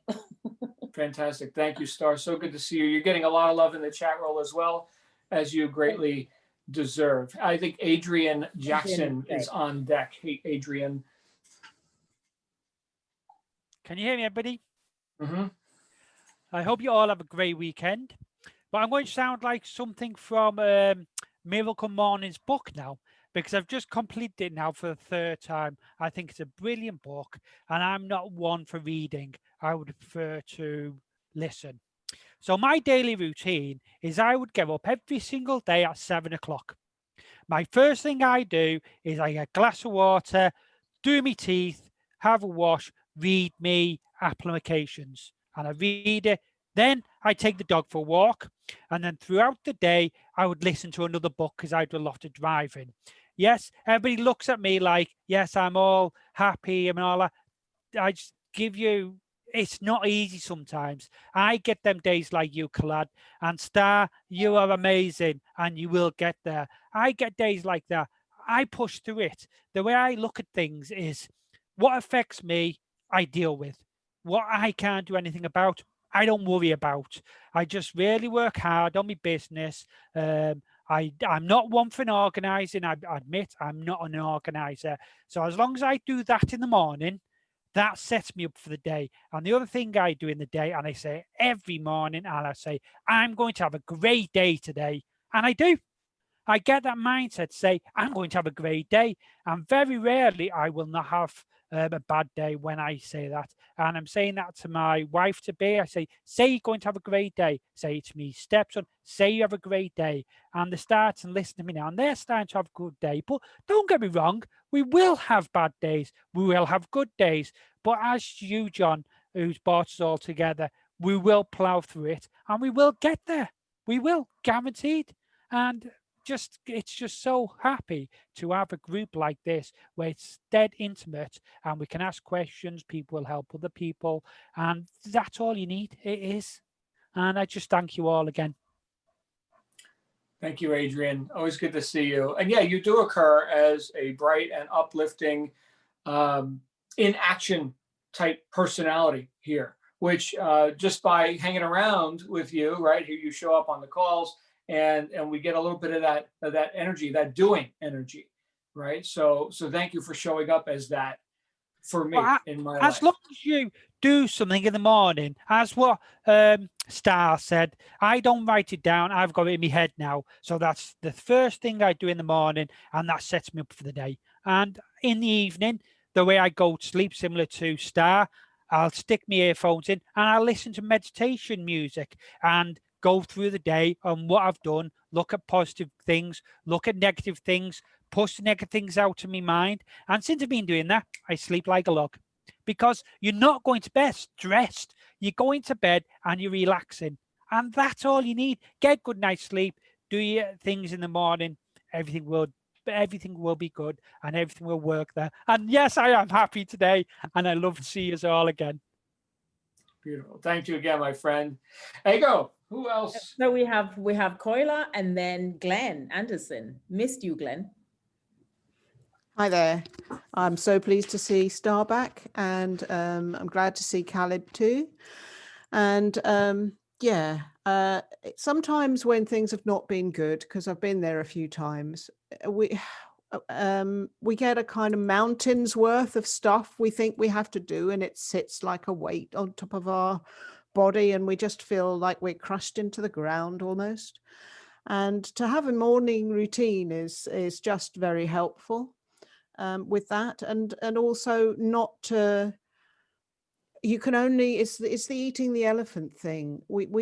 Fantastic. Thank you, Star. So good to see you. You're getting a lot of love in the chat roll as well, as you greatly deserve. I think Adrian Jackson is on deck. Hey, Adrian. Can you hear me, everybody? Mm-hmm. I hope you all have a great weekend. But I'm going to sound like something from Miracle Morning's book now, because I've just completed it now for the 3rd time. I think it's a brilliant book, and I'm not one for reading. I would prefer to listen. So my daily routine is I would get up every single day at 7 o'clock. My first thing I do is I get a glass of water, do my teeth, have a wash, read me applications, and I read it. Then I take the dog for a walk, and then throughout the day I would listen to another book because I do a lot of driving. Yes, everybody looks at me like, yes, I'm all happy and all that. I just give you, it's not easy sometimes. I get them days like you, Clad, and Star, you are amazing and you will get there. I get days like that. I push through it. The way I look at things is what affects me, I deal with. What I can't do anything about, I don't worry about. I just really work hard on my business. I'm not one for organising. I admit I'm not an organiser. So as long as I do that in the morning, that sets me up for the day. And the other thing I do in the day, and I say every morning, and I say, I'm going to have a great day today. And I do. I get that mindset, say, I'm going to have a great day. And very rarely I will not have a bad day when I say that. And I'm saying that to my wife to be. I say you're going to have a great day. Say it to me, stepson, say you have a great day. And they start and listen to me now. And they're starting to have a good day. But don't get me wrong, we will have bad days. We will have good days. But as you, John, who's brought us all together, we will plow through it and we will get there. We will, guaranteed. And it's just so happy to have a group like this where it's dead intimate and we can ask questions, people will help other people, and that's all you need. It is. And I just thank you all again. Thank you, Adrian. Always good to see you. And yeah, you do occur as a bright and uplifting, in action type personality here, which just by hanging around with you, right, here you show up on the calls, and we get a little bit of that energy, that doing energy, right? So thank you for showing up as that for me in my life. As long as you do something in the morning, as what Star said, I don't write it down. I've got it in my head now. So that's the first thing I do in the morning, and that sets me up for the day. And in the evening, the way I go to sleep, similar to Star, I'll stick my earphones in and I'll listen to meditation music and go through the day on what I've done, look at positive things, look at negative things, push the negative things out of my mind. And since I've been doing that, I sleep like a log, because you're not going to bed stressed. You're going to bed and you're relaxing. And that's all you need. Get good night's sleep, do your things in the morning. Everything will be good and everything will work there. And yes, I am happy today and I love to see you all again. Beautiful. Thank you again, my friend. Ego, who else? So we have Koila and then Glenn Anderson. Missed you, Glenn. Hi there. I'm so pleased to see Star back, and I'm glad to see Khaled too. And sometimes when things have not been good, because I've been there a few times, we get a kind of mountain's worth of stuff we think we have to do, and it sits like a weight on top of our body, and we just feel like we're crushed into the ground almost. And to have a morning routine is just very helpful with that, and also not to. You can only, it's the eating the elephant thing. We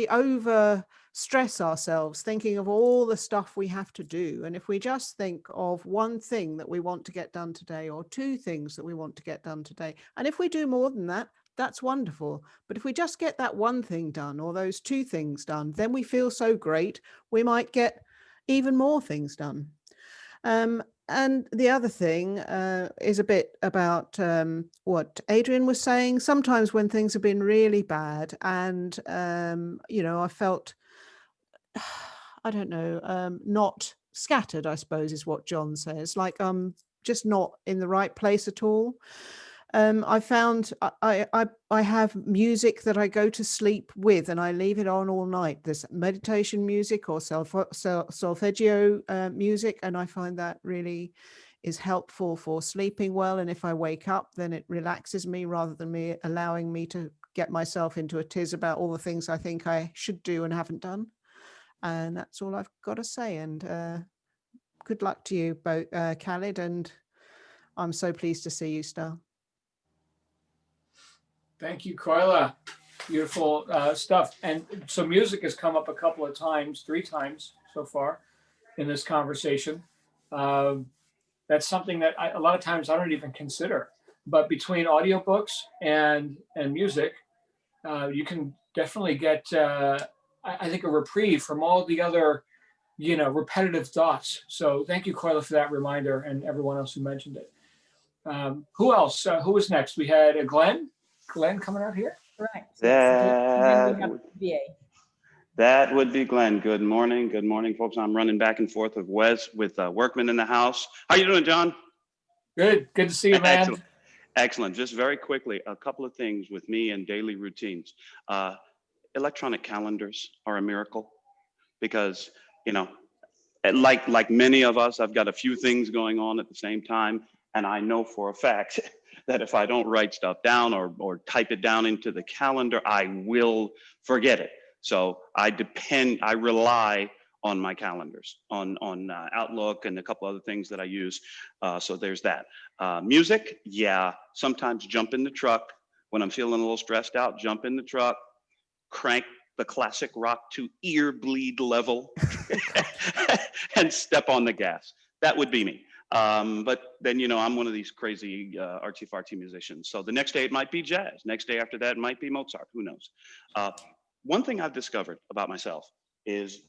over stress ourselves thinking of all the stuff we have to do. And if we just think of one thing that we want to get done today, or two things that we want to get done today, and if we do more than that, that's wonderful. But if we just get that one thing done or those two things done, then we feel so great, we might get even more things done. And the other thing is a bit about what Adrian was saying. Sometimes when things have been really bad and, I felt, I don't know, not scattered, I suppose is what John says, like I'm just not in the right place at all. I found I have music that I go to sleep with and I leave it on all night. There's meditation music or solfeggio music, and I find that really is helpful for sleeping well. And if I wake up, then it relaxes me rather than me allowing me to get myself into a tiz about all the things I think I should do and haven't done. And that's all I've got to say. And good luck to you both, Khalid, and I'm so pleased to see you, Star. Thank you, Carla. Beautiful stuff. And so music has come up a couple of times, 3 times so far in this conversation. That's something that a lot of times I don't even consider. But between audiobooks and music, you can definitely get, I think, a reprieve from all the other, repetitive thoughts. So thank you, Carla, for that reminder, and everyone else who mentioned it. Who else? Who was next? We had Glenn. Glenn coming out here. Correct. That would be Glenn. Good morning, folks. I'm running back and forth with Wes with Workman in the house. How you doing, John? Good to see you, man. Excellent. Just very quickly, a couple of things with me and daily routines. Electronic calendars are a miracle because, like many of us, I've got a few things going on at the same time. And I know for a fact that if I don't write stuff down or type it down into the calendar, I will forget it. So I rely on my calendars, on Outlook and a couple other things that I use. So there's that. Music, yeah, sometimes jump in the truck. When I'm feeling a little stressed out, jump in the truck, crank the classic rock to ear bleed level and step on the gas. That would be me. But then, I'm one of these crazy artsy-fartsy musicians. So the next day it might be jazz. Next day after that it might be Mozart. Who knows? One thing I've discovered about myself is,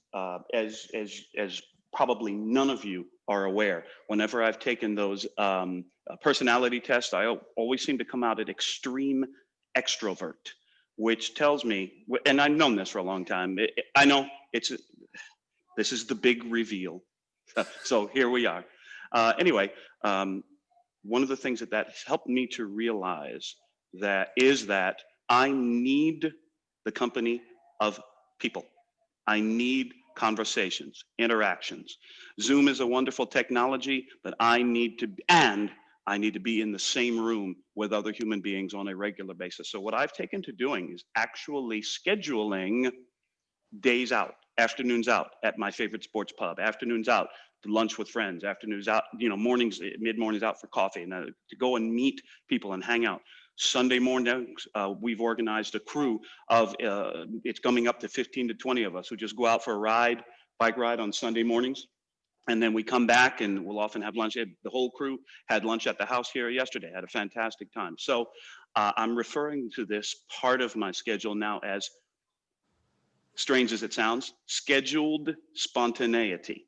as probably none of you are aware, whenever I've taken those personality tests, I always seem to come out at extreme extrovert, which tells me, and I've known this for a long time. I know this is the big reveal. So here we are. Anyway, one of the things that has helped me to realize is that I need the company of people. I need conversations, interactions. Zoom is a wonderful technology, but I need to be in the same room with other human beings on a regular basis. So what I've taken to doing is actually scheduling days out, afternoons out at my favorite sports pub, afternoons out to lunch with friends, afternoons out, mornings, mid-mornings out for coffee, and to go and meet people and hang out. Sunday mornings, we've organized a crew of, it's coming up to 15 to 20 of us who just go out for a bike ride on Sunday mornings. And then we come back and we'll often have lunch. The whole crew had lunch at the house here yesterday, had a fantastic time. So I'm referring to this part of my schedule now as, strange as it sounds, scheduled spontaneity.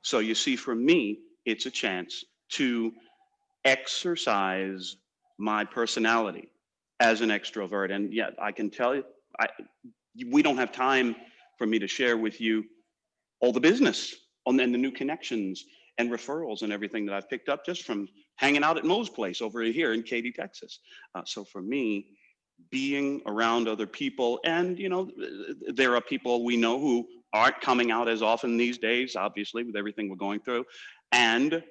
So you see, for me, it's a chance to exercise my personality as an extrovert. And yet I can tell you, we don't have time for me to share with you all the business and the new connections and referrals and everything that I've picked up just from hanging out at Mo's place over here in Katy, Texas. So for me, being around other people, and there are people we know who aren't coming out as often these days, obviously, with everything we're going through. And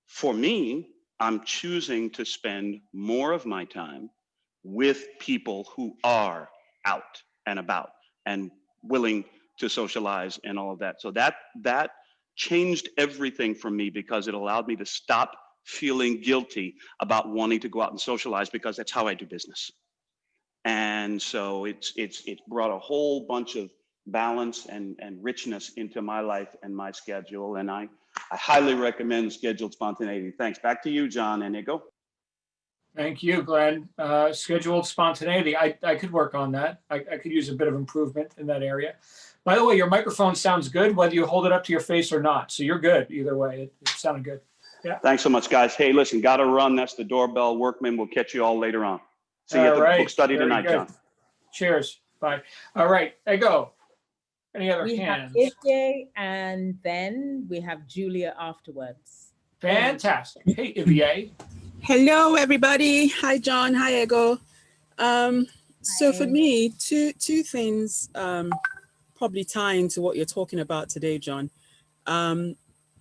for me, I'm choosing to spend more of my time with people who are out and about and willing to socialize and all of that. So that changed everything for me, because it allowed me to stop feeling guilty about wanting to go out and socialize, because that's how I do business. And so it's brought a whole bunch of balance and richness into my life and my schedule. And I highly recommend scheduled spontaneity. Thanks. Back to you, John and Nico. Thank you, Glenn. Scheduled spontaneity. I could work on that. I could use a bit of improvement in that area. By the way, your microphone sounds good, whether you hold it up to your face or not. So you're good either way. It sounded good. Yeah. Thanks so much, guys. Hey, listen, got to run. That's the doorbell. Workman, we'll catch you all later on. See you at the book study Very tonight, good. John. Cheers. Bye. All right. Ego. Any other We have hands? Ivye, and then we have Julia afterwards. Fantastic. Hey, Ivye. Hello, everybody. Hi, John. Hi, Ego. So for Hi. me, two things probably tie into what you're talking about today, John.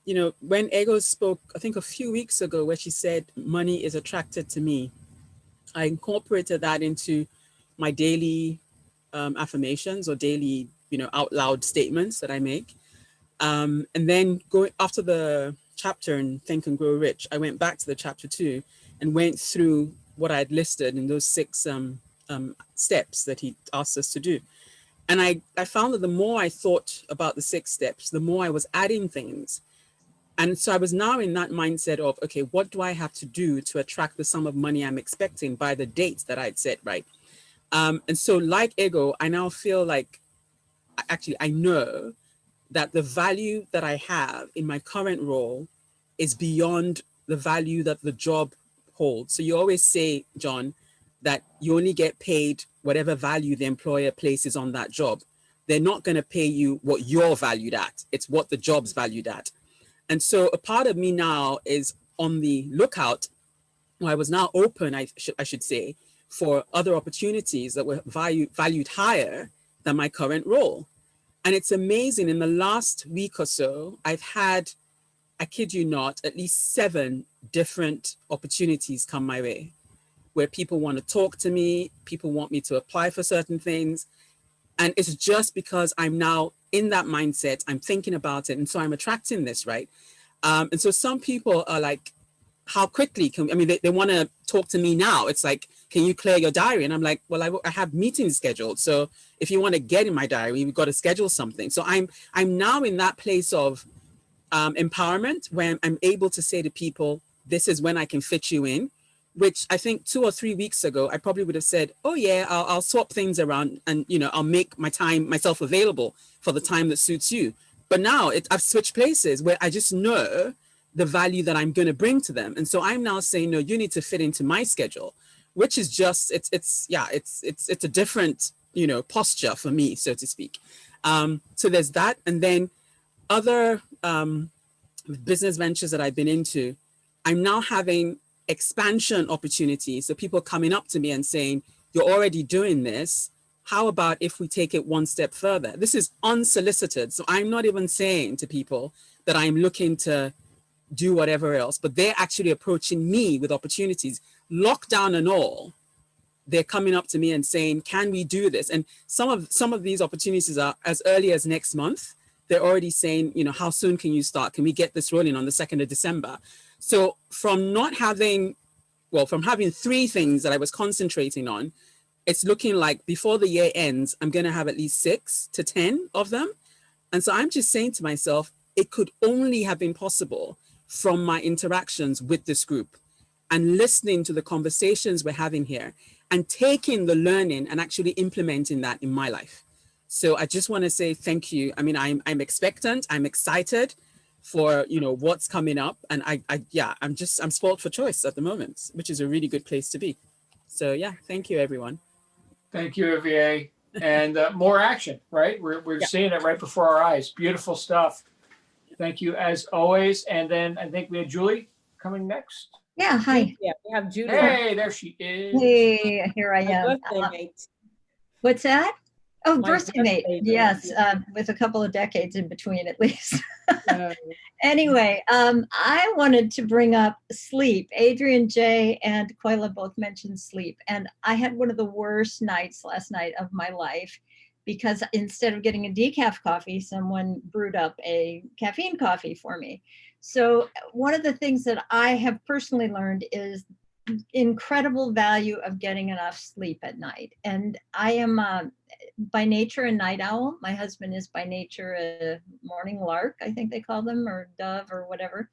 You know, when Ego spoke, I think a few weeks ago, where she said money is attracted to me, I incorporated that into my daily affirmations or daily, you know, out loud statements that I make. And then going after the chapter in Think and Grow Rich, I went back to the chapter 2 and went through what I had listed in those 6 steps that he asked us to do. And I found that the more I thought about the 6 steps, the more I was adding things. And so I was now in that mindset of, okay, what do I have to do to attract the sum of money I'm expecting by the dates that I'd set, right? And so like Ego, I now feel like, actually, I know that the value that I have in my current role is beyond the value that the job holds. So you always say, John, that you only get paid whatever value the employer places on that job. They're not going to pay you what you're valued at. It's what the job's valued at. And so a part of me now is on the lookout, or I was now open, I should say, for other opportunities that were valued higher than my current role. And it's amazing, in the last week or so, I've had, I kid you not, at least 7 different opportunities come my way, where people want to talk to me, people want me to apply for certain things. And it's just because I'm now in that mindset, I'm thinking about it, and so I'm attracting this, right? And so some people are like, how quickly can, I mean, they want to talk to me now. It's like, can you clear your diary? And I'm like, well, I have meetings scheduled. So if you want to get in my diary, we've got to schedule something. So I'm now in that place of empowerment, where I'm able to say to people, this is when I can fit you in, which I think 2 or 3 weeks ago, I probably would have said, oh yeah, I'll swap things around and, you know, I'll make myself available for the time that suits you. But now I've switched places where I just know the value that I'm going to bring to them. And so I'm now saying, no, you need to fit into my schedule, which is just, it's a different, you know, posture for me, so to speak. So there's that. And then other business ventures that I've been into, I'm now having expansion opportunities. So people coming up to me and saying, you're already doing this. How about if we take it one step further? This is unsolicited. So I'm not even saying to people that I'm looking to do whatever else, but they're actually approaching me with opportunities, lockdown and all. They're coming up to me and saying, can we do this? And some of these opportunities are as early as next month. They're already saying, you know, how soon can you start? Can we get this rolling on the 2nd of December? So from having 3 things that I was concentrating on, it's looking like before the year ends, I'm going to have at least 6 to 10 of them. And so I'm just saying to myself, it could only have been possible from my interactions with this group and listening to the conversations we're having here and taking the learning and actually implementing that in my life. So I just want to say thank you. I mean, I'm expectant, I'm excited for, you know, what's coming up. And I'm spoiled for choice at the moment, which is a really good place to be. So yeah, thank you, everyone. Thank you, Ivye. And more action, right? We're seeing it right before our eyes. Beautiful stuff. Thank you as always. And then I think we have Julie coming next. Yeah, hi. Yeah, we have Julia. Hey, there she is. Hey, here I My am. birthday mate. What's that? Oh, My birthday mate. birthday Yes, mate. with a couple of decades in between at least. Uh, Anyway, I wanted to bring up sleep. Adrian J. and Koila both mentioned sleep. And I had one of the worst nights last night of my life because instead of getting a decaf coffee, someone brewed up a caffeine coffee for me. So one of the things that I have personally learned is incredible value of getting enough sleep at night. And I am by nature a night owl. My husband is by nature a morning lark, I think they call them, or dove or whatever.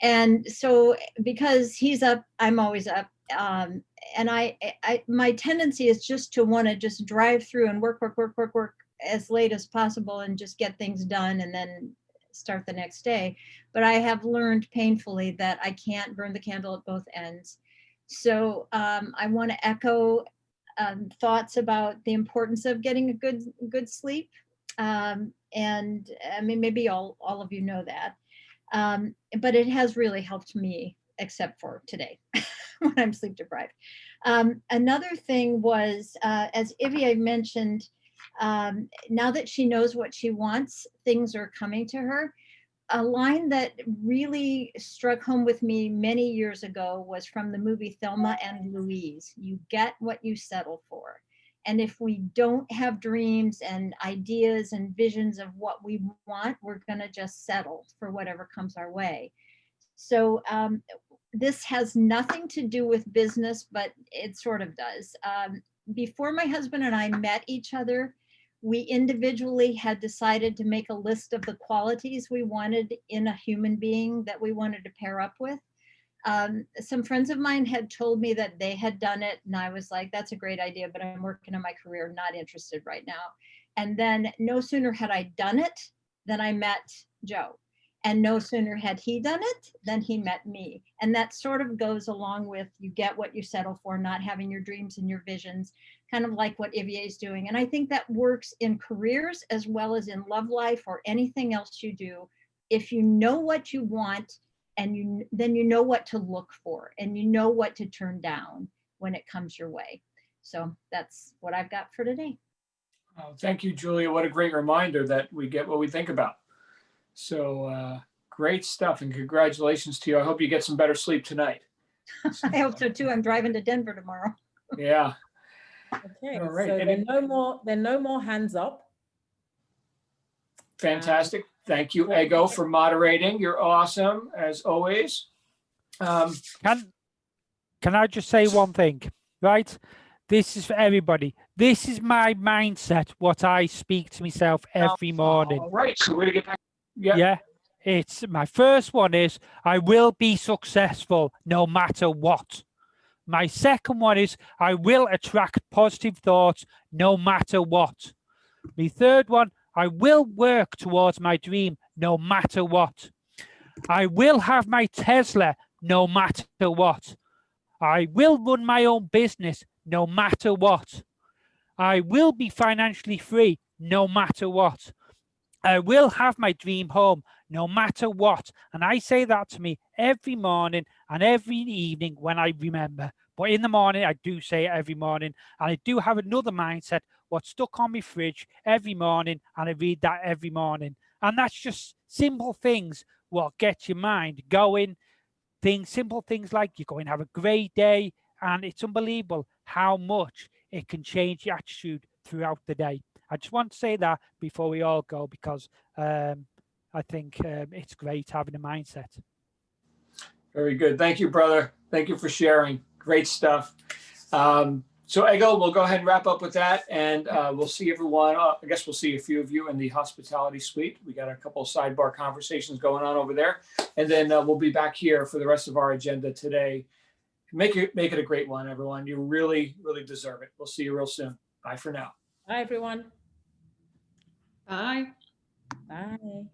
And so because he's up, I'm always up. And my tendency is just to want to just drive through and work as late as possible and just get things done and then start the next day. But I have learned painfully that I can't burn the candle at both ends. So I want to echo thoughts about the importance of getting a good sleep. And I mean, maybe all of you know that. But it has really helped me, except for today when I'm sleep deprived. Another thing was, as Ivy mentioned, now that she knows what she wants, things are coming to her. A line that really struck home with me many years ago was from the movie Thelma and Louise. You get what you settle for. And if we don't have dreams and ideas and visions of what we want, we're going to just settle for whatever comes our way. So this has nothing to do with business, but it sort of does. Before my husband and I met each other, we individually had decided to make a list of the qualities we wanted in a human being that we wanted to pair up with. Some friends of mine had told me that they had done it, and I was like, that's a great idea, but I'm working on my career, not interested right now. And then no sooner had I done it than I met Joe. And no sooner had he done it than he met me. And that sort of goes along with you get what you settle for, not having your dreams and your visions, kind of like what Ivy is doing. And I think that works in careers as well as in love life or anything else you do. If you know what you want, and then you know what to look for, and you know what to turn down when it comes your way. So that's what I've got for today. Oh, thank you, Julia. What a great reminder that we get what we think about. So great stuff, and congratulations to you. I hope you get some better sleep tonight. I hope so too. I'm driving to Denver tomorrow. Yeah. Okay, All right. so there are no more hands up. Fantastic. Thank you, Ego, for moderating. You're awesome, as always. Can I just say one thing, right? This is for everybody. This is my mindset, what I speak to myself every morning. All right, so we're going to get back. Yeah. It's my first one is I will be successful no matter what. My second one is I will attract positive thoughts no matter what. My third one, I will work towards my dream no matter what. I will have my Tesla no matter what. I will run my own business no matter what. I will be financially free no matter what. I will have my dream home no matter what. And I say that to me every morning and every evening when I remember. But in the morning, I do say it every morning. And I do have another mindset, what's stuck on my fridge every morning. And I read that every morning. And that's just simple things what gets your mind going. Simple things like you're going to have a great day. And it's unbelievable how much it can change your attitude throughout the day. I just want to say that before we all go, because I think it's great having a mindset. Very good. Thank you, brother. Thank you for sharing. Great stuff. So Ego, we'll go ahead and wrap up with that, and we'll see everyone. I guess we'll see a few of you in the hospitality suite. We got a couple of sidebar conversations going on over there, and then we'll be back here for the rest of our agenda today. Make it a great one, everyone. You really, really deserve it. We'll see you real soon. Bye for now. Bye, everyone. Bye. Bye.